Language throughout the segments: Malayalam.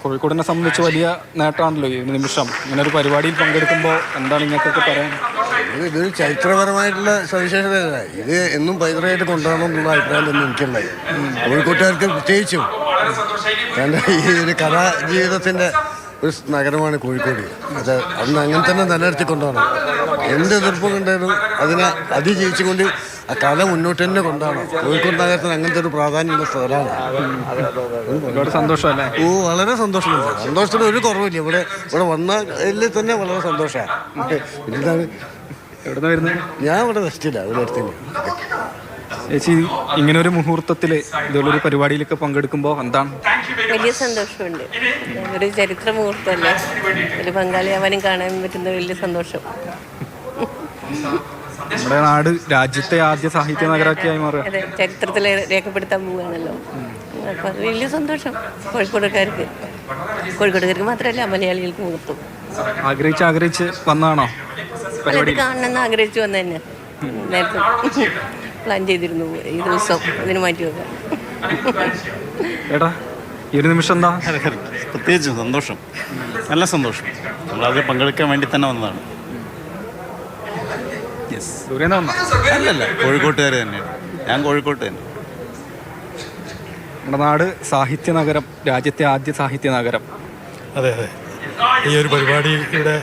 കോഴിക്കോടിനെ സംബന്ധിച്ച് വലിയ നേട്ടമാണല്ലോ ഈ നിമിഷം. ഇങ്ങനെ ഒരു പരിപാടിയിൽ പങ്കെടുക്കുമ്പോൾ എന്താണ് നിങ്ങൾക്കൊക്കെ പറയാൻ? ഇതൊരു ചരിത്രപരമായിട്ടുള്ള സവിശേഷതയല്ല. ഇത് എന്നും പൈതൃകമായിട്ട് കൊണ്ടുപോകണം എന്നുള്ള അഭിപ്രായം തന്നെ എനിക്കുണ്ടായി. കോഴിക്കോട്ടുകാർക്ക് പ്രത്യേകിച്ചും എൻ്റെ ഈ ഒരു കലാജീവിതത്തിൻ്റെ ഒരു നഗരമാണ് കോഴിക്കോട്. അത് അന്ന് അങ്ങനെ തന്നെ നിലനിർത്തി കൊണ്ടുപോകണം. എന്ത് എതിർപ്പും കണ്ടാലും അതിനെ അതിജീവിച്ചുകൊണ്ട് ആ കല മുന്നോട്ട് തന്നെ കൊണ്ടുപോകണം. കോഴിക്കോട് നഗരത്തിന് അങ്ങനത്തെ ഒരു പ്രാധാന്യമുള്ള സ്ഥലമാണ്. ഒരുപാട് സന്തോഷമല്ലേ? ഓ, വളരെ സന്തോഷമുണ്ട്. സന്തോഷത്തിന് ഒരു കുറവില്ല. ഇവിടെ വന്നതിൽ തന്നെ വളരെ സന്തോഷമാണ്. പിന്നെന്താണ്, എവിടെ വരുന്നത്? ഞാൻ ഇവിടെ വെസ്റ്റില്ല, ഇവിടെ അടുത്തന്നെ. ചേച്ചി, ഇങ്ങനെ ഒരു മുഹൂർത്തത്തിൽ ഇതുപോലൊരു പരിപാടിയിലൊക്കെ പങ്കെടുക്കുമ്പോൾ എന്താണ്? വലിയ സന്തോഷമുണ്ട്. ഒരു ചരിത്ര മുഹൂർത്തമല്ലേ, ഒരു പങ്കാളിയാവാനും കാണാൻ പറ്റുന്ന വലിയ സന്തോഷം. നമ്മുടെ നാട് രാജ്യത്തെ ആദ്യ സാഹിത്യ നഗരമാക്കിയായി മാറുക. അതെ, ചരിത്രത്തിൽ രേഖപ്പെടുത്താൻ പോവുകയാണല്ലോ. അപ്പം അത് വലിയ സന്തോഷം കോഴിക്കോട്ടുകാർക്ക് മാത്രമല്ല, മലയാളികൾക്ക് മുഹൂർത്തം. ആഗ്രഹിച്ച് വന്നതാണോ അത് കാണണമെന്ന് ആഗ്രഹിച്ചു വന്ന തന്നെ. നേരത്തെ പ്ലാൻ ചെയ്തിരുന്നു ഈ ദിവസം അതിന് മാറ്റി വെക്കാം. ഏട്ടാ, ഈ ഒരു നിമിഷം എന്താ? പ്രത്യേകിച്ച് സന്തോഷം, നല്ല സന്തോഷം. നമ്മളതിൽ പങ്കെടുക്കാൻ വേണ്ടി തന്നെ വന്നതാണ്. അല്ലല്ല, കോഴിക്കോട്ടുകാർ തന്നെയാണ്. ഞാൻ കോഴിക്കോട്ട് തന്നെ. നമ്മുടെ നാട് സാഹിത്യ നഗരം, രാജ്യത്തെ ആദ്യ സാഹിത്യ നഗരം. അതെ അതെ, ഈ ഒരു പരിപാടിയുടെ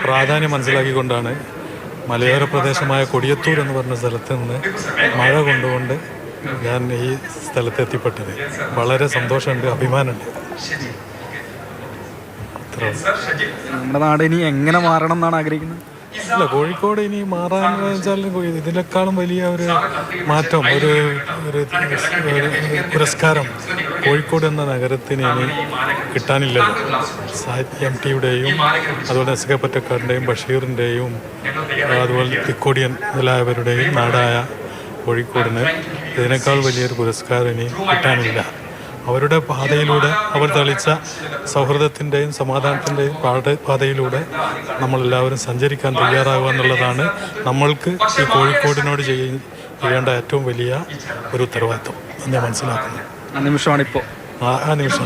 പ്രാധാന്യം മനസ്സിലാക്കിക്കൊണ്ടാണ് മലയോര പ്രദേശമായ കൊടിയത്തൂർ എന്ന് പറഞ്ഞ സ്ഥലത്ത് നിന്ന് മഴ കൊണ്ടുകൊണ്ട് ഞാൻ ഈ സ്ഥലത്ത് എത്തിപ്പെട്ടത്. വളരെ സന്തോഷമുണ്ട്, അഭിമാനമുണ്ട്. നമ്മുടെ നാട് ഇനി എങ്ങനെ മാറണം എന്നാണ് ആഗ്രഹിക്കുന്നത്? അല്ല, കോഴിക്കോട് ഇനി മാറാന്ന് വെച്ചാൽ ഇതിനേക്കാളും വലിയ ഒരു മാറ്റം, ഒരു പുരസ്കാരം കോഴിക്കോട് എന്ന നഗരത്തിന് ഇനി കിട്ടാനില്ലല്ലോ. സാഹിത്യ MT-യുടെയും അതുപോലെ SK പൊറ്റക്കാടിൻ്റെയും ബഷീറിൻ്റെയും അതുപോലെ തിക്കോടിയൻ മുതലായവരുടെയും നാടായ കോഴിക്കോടിന് ഇതിനേക്കാൾ വലിയൊരു പുരസ്കാരം ഇനി കിട്ടാനില്ല. അവരുടെ പാതയിലൂടെ, അവർ തെളിച്ച സൗഹൃദത്തിൻ്റെയും സമാധാനത്തിൻ്റെയും പാതയിലൂടെ നമ്മളെല്ലാവരും സഞ്ചരിക്കാൻ തയ്യാറാകുക എന്നുള്ളതാണ് നമ്മൾക്ക് ഈ കോഴിക്കോടിനോട് ചെയ്യേണ്ട ഏറ്റവും വലിയ ഒരു ഉത്തരവാദിത്വം എന്ന് മനസ്സിലാക്കുന്നു. ആ നിമിഷമാണിപ്പോൾ. ആ നിമിഷം